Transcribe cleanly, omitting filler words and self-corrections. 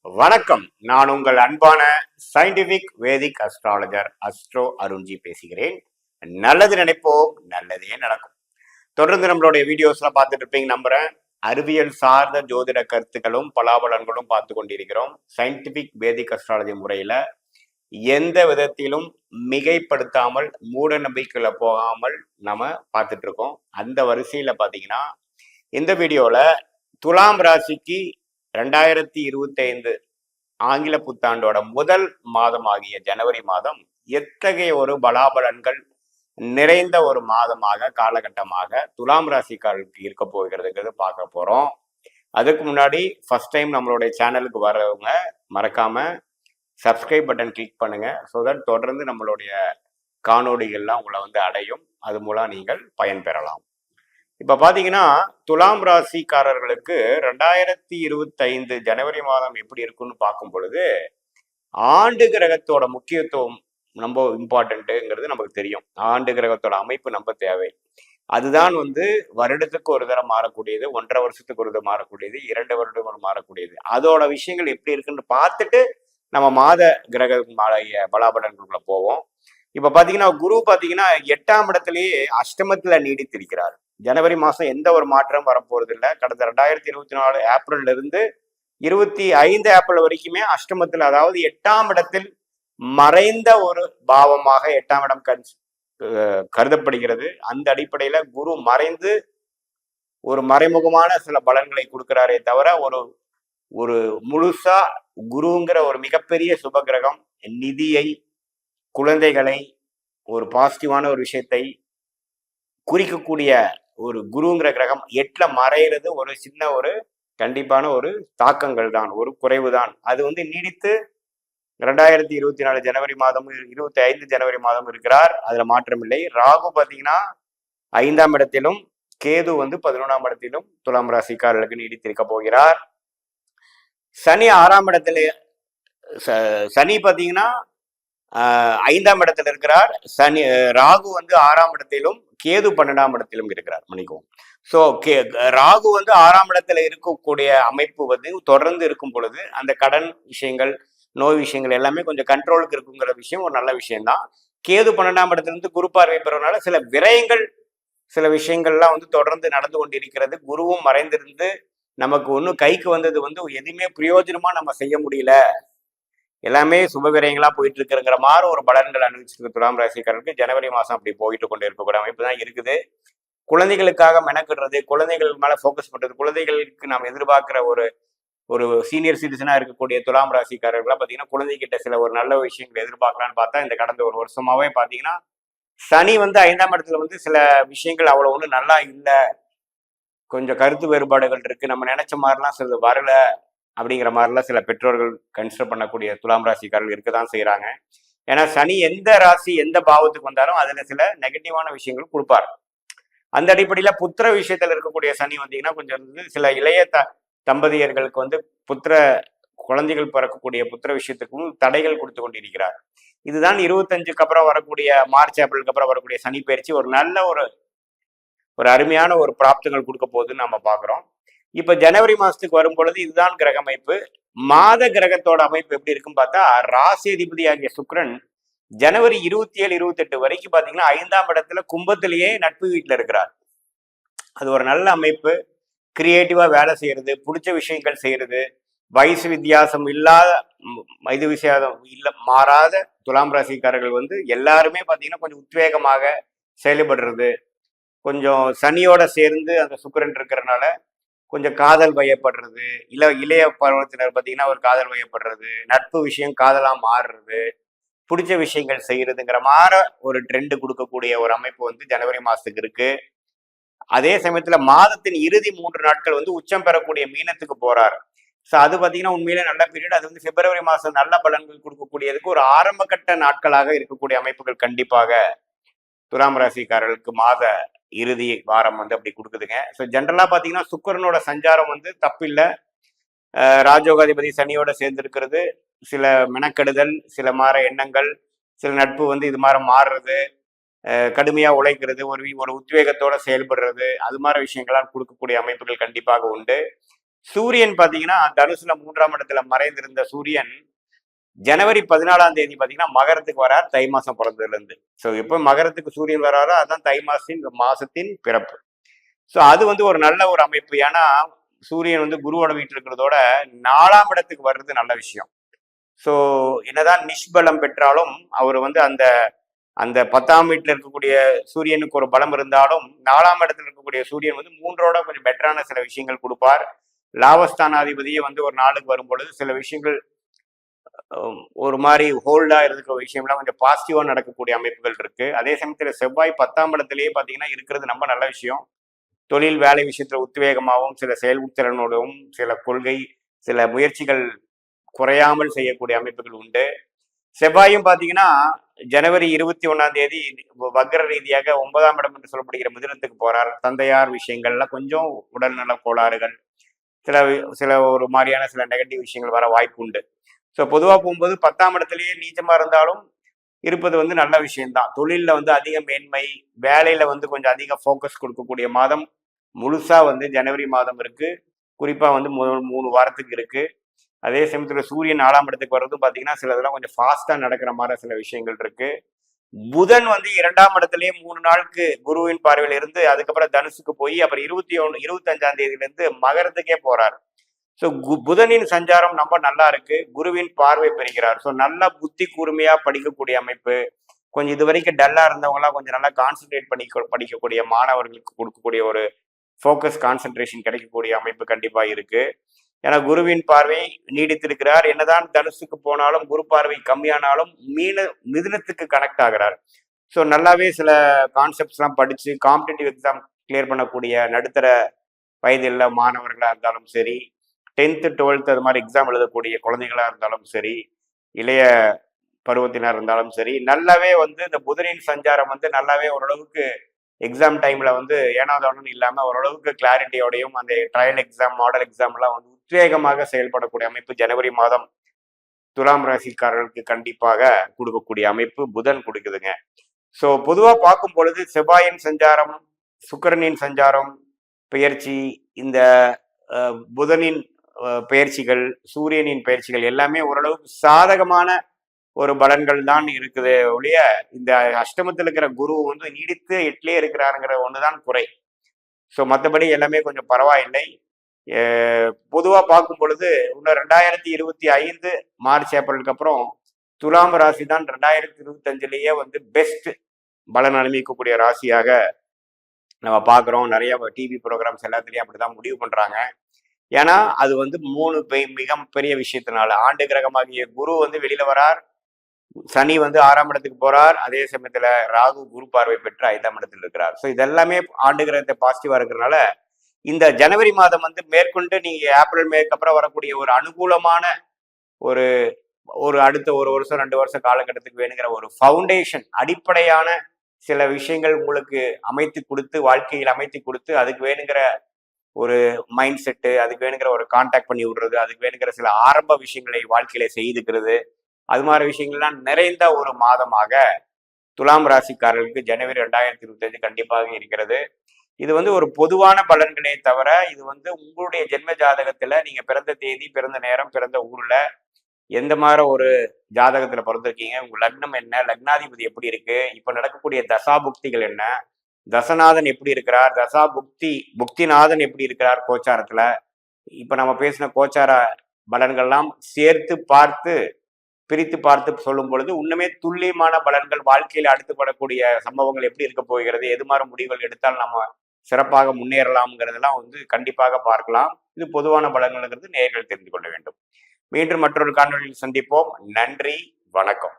வணக்கம். நான் உங்கள் அன்பான சயின்டிபிக் வேதிக் அஸ்ட்ராலஜர் அஸ்ட்ரோ அருண்ஜி பேசுகிறேன். நல்லது நினைப்போம், நல்லதே நடக்கும். தொடர்ந்து நம்மளுடைய வீடியோஸ்லாம் பார்த்துட்டு இருப்பீங்க நம்புறேன். அறிவியல் சார்ந்த ஜோதிட கருத்துக்களும் பலாபலன்களும் பார்த்து கொண்டிருக்கிறோம். சயின்டிபிக் வேதிக் அஸ்ட்ராலஜி முறையில எந்த விதத்திலும் மிகைப்படுத்தாமல் மூட நம்பிக்கையில போகாமல் நம்ம பார்த்துட்டு இருக்கோம். அந்த வரிசையில பாத்தீங்கன்னா இந்த வீடியோல துலாம் ராசிக்கு 2025 ஆங்கில புத்தாண்டோட முதல் மாதம் ஆகிய ஜனவரி மாதம் எத்தகைய ஒரு பலாபலன்கள் நிறைந்த ஒரு மாதமாக காலகட்டமாக துலாம் ராசிக்காரர்களுக்கு இருக்க போகிறதுங்கிறது பார்க்க போறோம். அதுக்கு முன்னாடி ஃபர்ஸ்ட் டைம் நம்மளுடைய சேனலுக்கு வரவங்க மறக்காம சப்ஸ்கிரைப் பட்டன் கிளிக் பண்ணுங்க. ஸோ தட் தொடர்ந்து நம்மளுடைய காணொளிகள்லாம் உங்களை அடையும். அது மூலம் நீங்கள் பயன்பெறலாம். இப்ப பாத்தீங்கன்னா துலாம் ராசிக்காரர்களுக்கு 2025 ஜனவரி மாதம் எப்படி இருக்குன்னு பார்க்கும் பொழுது ஆண்டு கிரகத்தோட முக்கியத்துவம் ரொம்ப இம்பார்ட்டன்ட்டுங்கிறது நமக்கு தெரியும். ஆண்டு கிரகத்தோட அமைப்பு நம்ம தேவை. அதுதான் வருடத்துக்கு ஒரு தடவை மாறக்கூடியது, 1.5 வருஷத்துக்கு ஒரு தடவை மாறக்கூடியது, 2 வருடம் மாறக்கூடியது. அதோட விஷயங்கள் எப்படி இருக்குன்னு பார்த்துட்டு நம்ம மாத கிரக பலாபலன்களுக்குள்ள போவோம். இப்ப பாத்தீங்கன்னா குரு பாத்தீங்கன்னா 8ஆம் இடத்திலேயே அஷ்டமத்துல நீடித்திருக்கிறார். ஜனவரி மாசம் எந்த ஒரு மாற்றம் வரப்போறது இல்லை. கடந்த 2024 ஏப்ரல்ல இருந்து 25 ஏப்ரல் வரைக்குமே அஷ்டமத்தில், அதாவது 8ஆம் இடத்தில் மறைந்த ஒரு பாவமாக 8ஆம் இடம் கருதப்படுகிறது. அந்த அடிப்படையில குரு மறைந்து ஒரு மறைமுகமான சில பலன்களை கொடுக்கிறாரே தவிர ஒரு ஒரு முழுசா குருங்கிற ஒரு மிகப்பெரிய சுப கிரகம் நிதியை, குழந்தைகளை, ஒரு பாசிட்டிவான ஒரு விஷயத்தை குறிக்கக்கூடிய ஒரு குருங்கிற கிரகம் 8ல மறைகிறது ஒரு சின்ன ஒரு கண்டிப்பான ஒரு தாக்கங்கள் தான், ஒரு குறைவு தான். அது நீடித்து 2024 ஜனவரி மாதம் 25 ஜனவரி மாதம் இருக்கிறார். அதுல மாற்றம் இல்லை. ராகு பாத்தீங்கன்னா 5ஆம் இடத்திலும், கேது 11ஆம் இடத்திலும் துலாம் ராசிக்காரர்களுக்கு நீடித்திருக்க போகிறார். சனி 6ஆம் இடத்துல, சனி பாத்தீங்கன்னா 5ஆம் இடத்துல இருக்கிறார். சனி ராகு 6ஆம் இடத்திலும், கேது 12ஆம் இடத்திலும் இருக்கிறார். மன்னிக்கும். ஸோ ராகு 6ஆம் இடத்துல இருக்கக்கூடிய அமைப்பு தொடர்ந்து இருக்கும் பொழுது அந்த கடன் விஷயங்கள், நோய் விஷயங்கள் எல்லாமே கொஞ்சம் கண்ட்ரோலுக்கு இருக்குங்கிற விஷயம் ஒரு நல்ல விஷயம்தான். கேது 12ஆம் இடத்துல இருந்து குரு பார்வை பெறுவதனால சில விரயங்கள், சில விஷயங்கள்லாம் தொடர்ந்து நடந்து கொண்டிருக்கிறது. குருவும் மறைந்திருந்து நமக்கு ஒன்றும் கைக்கு வந்தது எதுவுமே பிரயோஜனமா நம்ம செய்ய முடியல, எல்லாமே சுப விரயங்களா போயிட்டு இருக்கிறங்கிற மாதிரி ஒரு பலன்கள் அனுபவிச்சிருக்கு துலாம் ராசிக்காரர்களுக்கு. ஜனவரி மாசம் அப்படி போயிட்டு கொண்டு இருக்கக்கூடிய அமைப்பு தான் இருக்குது. குழந்தைகளுக்காக மெனக்கிடுறது, குழந்தைகள் மேல ஃபோக்கஸ் பண்றது, குழந்தைகளுக்கு நாம் எதிர்பார்க்கிற ஒரு ஒரு சீனியர் சிட்டிசனா இருக்கக்கூடிய துலாம் ராசிக்காரர்கள்லாம் பாத்தீங்கன்னா குழந்தைகிட்ட சில ஒரு நல்ல விஷயங்களை எதிர்பார்க்கலான்னு பார்த்தா இந்த கடந்த ஒரு வருஷமாவே பாத்தீங்கன்னா சனி 5ஆம் இடத்துல சில விஷயங்கள் அவ்வளவு ஒண்ணு நல்லா இல்லை, கொஞ்சம் கருத்து வேறுபாடுகள் இருக்கு, நம்ம நினைச்ச மாதிரிலாம் சிலது வரல அப்படிங்கிற மாதிரிலாம் சில பெற்றோர்கள் கன்சிடர் பண்ணக்கூடிய துலாம் ராசிக்காரர்கள் இருக்கதான் செய்யறாங்க. ஏன்னா சனி எந்த ராசி எந்த பாவத்துக்கு வந்தாலும் அதுல சில நெகட்டிவான விஷயங்கள் கொடுப்பாரு. அந்த அடிப்படையில புத்திர விஷயத்துல இருக்கக்கூடிய சனி கொஞ்சம் சில இளைய தம்பதியர்களுக்கு புத்திர குழந்தைகள் பிறக்கக்கூடிய புத்திர விஷயத்துக்கும் தடைகள் கொடுத்து கொண்டிருக்கிறார். இதுதான் 25க்கு அப்புறம் வரக்கூடிய மார்ச் ஏப்ரலுக்கு அப்புறம் வரக்கூடிய சனி பயிற்சி ஒரு நல்ல ஒரு அருமையான ஒரு பிராப்தங்கள் கொடுக்க போகுதுன்னு நம்ம பாக்குறோம். இப்ப ஜனவரி மாசத்துக்கு வரும் பொழுது இதுதான் கிரக அமைப்பு. மாத கிரகத்தோட அமைப்பு எப்படி இருக்குன்னு பார்த்தா ராசி அதிபதி ஆகிய சுக்கிரன் ஜனவரி 27, 28 வரைக்கும் பாத்தீங்கன்னா 5ஆம் இடத்துல கும்பத்திலேயே நட்பு வீட்டுல இருக்கிறார். அது ஒரு நல்ல அமைப்பு. கிரியேட்டிவா வேலை செய்யறது, பிடிச்ச விஷயங்கள் செய்யறது, வயசு வித்தியாசம் இல்லாத, இது விஷயம் இல்ல மாறாத துலாம் ராசிக்காரர்கள் எல்லாருமே பாத்தீங்கன்னா கொஞ்சம் உத்வேகமாக செயல்படுறது, கொஞ்சம் சனியோட சேர்ந்து அந்த சுக்கிரன் இருக்கிறதுனால கொஞ்சம் காதல் வயப்படுறது, இளைய பருவத்தினர் பார்த்தீங்கன்னா ஒரு காதல் வயப்படுறது, நட்பு விஷயம் காதலா மாறுறது, பிடிச்ச விஷயங்கள் செய்யறதுங்கிற மாதிரி ஒரு ட்ரெண்ட் கொடுக்கக்கூடிய ஒரு அமைப்பு ஜனவரி மாசத்துக்கு இருக்கு. அதே சமயத்துல மாதத்தின் இறுதி 3 நாட்கள் உச்சம் பெறக்கூடிய மீனத்துக்கு போறாரு. ஸோ அது பார்த்தீங்கன்னா உண்மையிலே நல்ல பீரியட். அது பிப்ரவரி மாசம் நல்ல பலன்கள் கொடுக்கக்கூடியதுக்கு ஒரு ஆரம்ப கட்ட நாட்களாக இருக்கக்கூடிய அமைப்புகள் கண்டிப்பாக துலாம் ராசிக்காரர்களுக்கு மாத இறுதி வாரம் அப்படி கொடுக்குதுங்க. ஸோ ஜென்ரலா பாத்தீங்கன்னா சுக்கிரனோட சஞ்சாரம் தப்பில்லை. ராஜோகாதிபதி சனியோட சேர்ந்து இருக்கிறது, சில மெனக்கெடுதல், சில மாற எண்ணங்கள், சில நட்பு இது மாதிரி மாறுறது, கடுமையா உழைக்கிறது, ஒரு உத்வேகத்தோட செயல்படுறது, அது மாதிரி விஷயங்கள்லாம் கொடுக்கக்கூடிய அமைப்புகள் கண்டிப்பாக உண்டு. சூரியன் பாத்தீங்கன்னா தனுசுல 3ஆம் இடத்துல மறைந்திருந்த சூரியன் ஜனவரி 14ஆம் தேதி பாத்தீங்கன்னா மகரத்துக்கு வரார், தை மாசம் பிறந்ததுல இருந்து. ஸோ எப்போ மகரத்துக்கு சூரியன் வராரோ அதான் தை மாசத்தின் பிறப்பு. ஸோ அது வந்து ஒரு நல்ல ஒரு அமைப்பு. ஏன்னா சூரியன் வந்து குருவோட வீட்டில் இருக்கிறதோட 4ஆம் இடத்துக்கு வர்றது நல்ல விஷயம். ஸோ என்னதான் நிஷ்பலம் பெற்றாலும் அவர் வந்து அந்த அந்த 10ஆம் வீட்டில் இருக்கக்கூடிய சூரியனுக்கு ஒரு பலம் இருந்தாலும் 4ஆம் இடத்துல இருக்கக்கூடிய சூரியன் வந்து 3ஓட கொஞ்சம் பெட்டரான சில விஷயங்கள் கொடுப்பார். லாபஸ்தானாதிபதியே வந்து ஒரு நாளுக்கு வரும் பொழுது சில விஷயங்கள் ஒரு மாதிரி ஹோல்டா இருக்கிற விஷயம்லாம் கொஞ்சம் பாசிட்டிவா நடக்கக்கூடிய அமைப்புகள் இருக்கு. அதே சமயத்துல செவ்வாய் 10ஆம் இடத்திலேயே பாத்தீங்கன்னா இருக்கிறது ரொம்ப நல்ல விஷயம். தொழில் வேலை விஷயத்துல உத்வேகமாகவும் சில செயல்திறனோடும் சில கொள்கை சில முயற்சிகள் குறையாமல் செய்யக்கூடிய அமைப்புகள் உண்டு. செவ்வாயும் பாத்தீங்கன்னா ஜனவரி 21ஆம் தேதி வக்ர ரீதியாக 9ஆம் இடம் என்று சொல்லப்படுகிற மிதுனத்துக்கு போறார். தந்தையார் விஷயங்கள்ல கொஞ்சம் உடல்நல கோளாறுகள் சில சில ஒரு மாதிரியான சில நெகட்டிவ் விஷயங்கள் வர வாய்ப்பு உண்டு. ஸோ பொதுவாக போகும்போது 10ஆம் இடத்துலயே நீச்சமா இருந்தாலும் இருப்பது வந்து நல்ல விஷயம்தான். தொழிலில் வந்து அதிக மேன்மை, வேலையில வந்து கொஞ்சம் அதிக ஃபோக்கஸ் கொடுக்கக்கூடிய மாதம் முழுசா வந்து ஜனவரி மாதம் இருக்கு. குறிப்பா வந்து முதல் 3 வாரத்துக்கு இருக்கு. அதே சமயத்துல சூரியன் 4ஆம் இடத்துக்கு வர்றதும் பார்த்தீங்கன்னா சில இதெல்லாம் கொஞ்சம் ஃபாஸ்டா நடக்கிற மாதிரி சில விஷயங்கள் இருக்கு. புதன் வந்து 2ஆம் இடத்துலயே 3 நாளுக்கு குருவின் பார்வையில இருந்து அதுக்கப்புறம் தனுசுக்கு போய் அப்புறம் 25ஆம் தேதியில இருந்து மகரத்துக்கே போறார். ஸோ புதனின் சஞ்சாரம் ரொம்ப நல்லா இருக்கு. குருவின் பார்வை பெறுகிறார். ஸோ நல்லா புத்தி கூர்மையா படிக்கக்கூடிய அமைப்பு. கொஞ்சம் இது வரைக்கும் டல்லா இருந்தவங்களாம் கொஞ்சம் நல்லா கான்சென்ட்ரேட் பண்ணி படிக்கக்கூடிய மாணவர்களுக்கு கொடுக்கக்கூடிய ஒரு ஃபோக்கஸ் கான்சென்ட்ரேஷன் கிடைக்கக்கூடிய அமைப்பு கண்டிப்பா இருக்கு. ஏன்னா குருவின் பார்வை நீடித்திருக்கிறார். என்னதான் தனுசுக்கு போனாலும் குரு பார்வை கம்மியானாலும் மிதுனத்துக்கு கனெக்ட் ஆகிறார். ஸோ நல்லாவே சில கான்செப்ட்ஸ் எல்லாம் படிச்சு காம்படிட்டிவ் எக்ஸாம் கிளியர் பண்ணக்கூடிய நடுத்தர வயதில் மாணவர்களா இருந்தாலும் சரி, 10th 12th அது மாதிரி எக்ஸாம் எழுதக்கூடிய குழந்தைகளா இருந்தாலும் சரி, இளைய பருவத்தினர் இருந்தாலும் சரி, நல்லாவே வந்து இந்த புதனின் சஞ்சாரம் வந்து நல்லாவே ஓரளவுக்கு எக்ஸாம் டைம்ல வந்து ஏனாதானு இல்லாம ஓரளவுக்கு கிளாரிட்டியோடையும் அந்த ட்ரையல் எக்ஸாம் மாடல் எக்ஸாம் எல்லாம் வந்து உத்வேகமாக செயல்படக்கூடிய அமைப்பு ஜனவரி மாதம் துலாம் ராசிக்காரர்களுக்கு கண்டிப்பாக கொடுக்கக்கூடிய அமைப்பு புதன் கொடுக்குதுங்க. ஸோ பொதுவா பார்க்கும் பொழுது செவ்வாயின் சஞ்சாரம், சுக்கிரனின் சஞ்சாரம், பெயர்ச்சி, இந்த புதனின் பயிற்சிகள், சூரியனின் பயிற்சிகள் எல்லாமே ஓரளவுக்கு சாதகமான ஒரு பலன்கள் தான் இருக்குது ஒழிய இந்த அஷ்டமத்தில் இருக்கிற குரு வந்து நீடித்து 8லயே இருக்கிறாருங்கிற ஒண்ணுதான் குறை. ஸோ மற்றபடி எல்லாமே கொஞ்சம் பரவாயில்லை. பொதுவா பார்க்கும் பொழுது இன்னும் 2025 மார்ச் ஏப்ரலுக்கு அப்புறம் துலாம் ராசி தான் 2025லயே வந்து பெஸ்ட் பலன் அனுபவிக்கக்கூடிய ராசியாக நம்ம பார்க்குறோம். நிறைய டிவி ப்ரோக்ராம்ஸ் எல்லாத்துலேயும் அப்படிதான் முடிவு பண்றாங்க. ஏன்னா அது வந்து 3 மிக பெரிய விஷயத்தினால ஆண்டு கிரகமாகிய குரு வந்து வெளியில வரார், சனி வந்து 6ஆம் இடத்துக்கு போறார், அதே சமயத்துல ராகு குரு பார்வை பெற்று 5ஆம் இடத்துல இருக்கிறார். ஸோ இதெல்லாமே ஆண்டு கிரகத்தை பாசிட்டிவா இருக்கிறதுனால இந்த ஜனவரி மாதம் வந்து மேற்கொண்டு நீங்க ஏப்ரல் மேற்கு அப்புறம் வரக்கூடிய ஒரு அனுகூலமான ஒரு ஒரு அடுத்த 1 வருஷம் 2 வருஷம் காலகட்டத்துக்கு வேணுங்கிற ஒரு ஃபவுண்டேஷன் அடிப்படையான சில விஷயங்கள் உங்களுக்கு அமைத்து கொடுத்து வாழ்க்கையில் அமைத்து கொடுத்து அதுக்கு வேணுங்கிற ஒரு மைண்ட் செட்டு, அதுக்கு வேணுங்கிற ஒரு கான்டாக்ட் பண்ணி விடுறது, அதுக்கு வேணுங்கிற சில ஆரம்ப விஷயங்களை வாழ்க்கையில செய்துக்கிறது, அது மாதிரி விஷயங்கள்லாம் நிறைந்த ஒரு மாதமாக துலாம் ராசிக்காரர்களுக்கு ஜனவரி 2025 கண்டிப்பாக இருக்கிறது. இது வந்து ஒரு பொதுவான பலன்களே தவிர இது வந்து உங்களுடைய ஜென்ம ஜாதகத்துல நீங்க பிறந்த தேதி, பிறந்த நேரம், பிறந்த ஊர்ல எந்த மாதிரி ஒரு ஜாதகத்துல பிறந்திருக்கீங்க, உங்க லக்னம் என்ன, லக்னாதிபதி எப்படி இருக்கு, இப்ப நடக்கக்கூடிய தசாபுக்திகள் என்ன, தசநாதன் எப்படி இருக்கிறார், புக்திநாதன் எப்படி இருக்கிறார் கோச்சாரத்துல, இப்ப நம்ம பேசின கோச்சார பலன்கள்லாம் சேர்த்து பார்த்து பிரித்து பார்த்து சொல்லும் பொழுது இன்னுமே துல்லியமான பலன்கள் வாழ்க்கையில் அடுத்துப்படக்கூடிய சம்பவங்கள் எப்படி இருக்க போகிறது, எது மாதிரி முடிவுகள் எடுத்தால் நம்ம சிறப்பாக முன்னேறலாம்ங்கிறதெல்லாம் வந்து கண்டிப்பாக பார்க்கலாம். இது பொதுவான பலன்கள்ங்கிறது நேயர்கள் தெரிந்து கொள்ள வேண்டும். மீண்டும் மற்றொரு காணொலியில் சந்திப்போம். நன்றி, வணக்கம்.